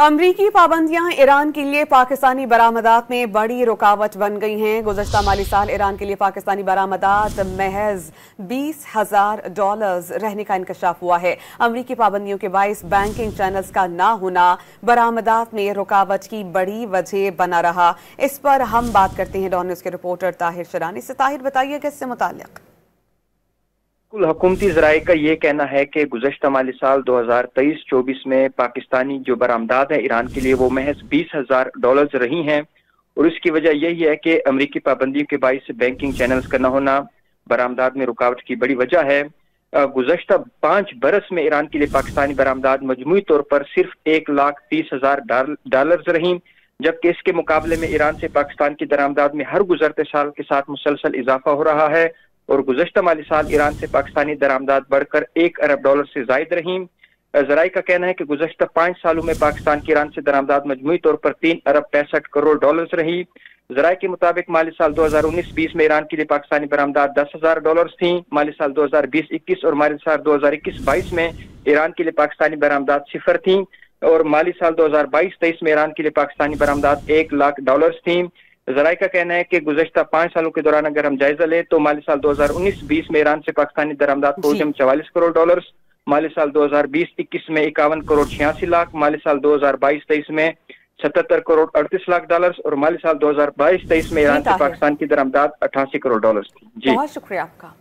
अमरीकी पाबंदियां ईरान के लिए पाकिस्तानी बरामदात में बड़ी रुकावट बन गई हैं। गुज़श्ता माली साल ईरान के लिए पाकिस्तानी बरामदात महज $20,000 रहने का इंकशाफ हुआ है। अमरीकी पाबंदियों के बाइस बैंकिंग चैनल्स का ना होना बरामदात में रुकावट की बड़ी वजह बना रहा। इस पर हम बात करते हैं डॉन न्यूज़ के रिपोर्टर ताहिर शरानी से। ताहिर, बताइएगा इससे मुताल्लिक़। हुकूमती ज़राए का ये कहना है कि गुज़श्ता माली साल 2023-24 में पाकिस्तानी जो बरामदात है ईरान के लिए वो महज $20,000 रही हैं, और इसकी वजह यही है कि अमरीकी पाबंदियों के बाइस बैंकिंग चैनल्स का न होना बरामदात में रुकावट की बड़ी वजह है। गुज़श्ता 5 बरस में ईरान के लिए पाकिस्तानी बरामदात मजमूई तौर पर सिर्फ $1,30,000 रही, जबकि इसके मुकाबले में ईरान से पाकिस्तान की दरामदात में हर गुजरते साल के साथ मुसलसल इजाफा हो रहा है, और गुज़श्ता माली साल ईरान से पाकिस्तानी दरामदात बढ़कर $1 अरब से जायद रही। ज़राए का कहना है कि गुज़श्ता 5 सालों में पाकिस्तान की ईरान से दरामदात मजमूई तौर पर $3,65,00,000 रही। ज़राए के मुताबिक माली साल 2019-20 में ईरान के लिए पाकिस्तानी बरामदात $10,000 थी। माली साल 2020-21 और माली साल 2021-22 में ईरान के लिए पाकिस्तानी बरामदात 0 थी, और माली साल 2022-23 में ईरान के लिए पाकिस्तानी बरामदात $1,00,000 थी। ज़राए का कहना है कि गुज़श्ता 5 सालों के दौरान अगर हम जायजा लें तो माली साल 2019-20 में ईरान से पाकिस्तानी दरामदात फौजम $44 करोड़, माली साल 2020-21 में $51,86,00,000, माली साल 2022-23 में $77,38,00,000 और माली साल 2022-23 में ईरान से पाकिस्तान की दरामदात $88 करोड़ थी। जी, बहुत शुक्रिया आपका।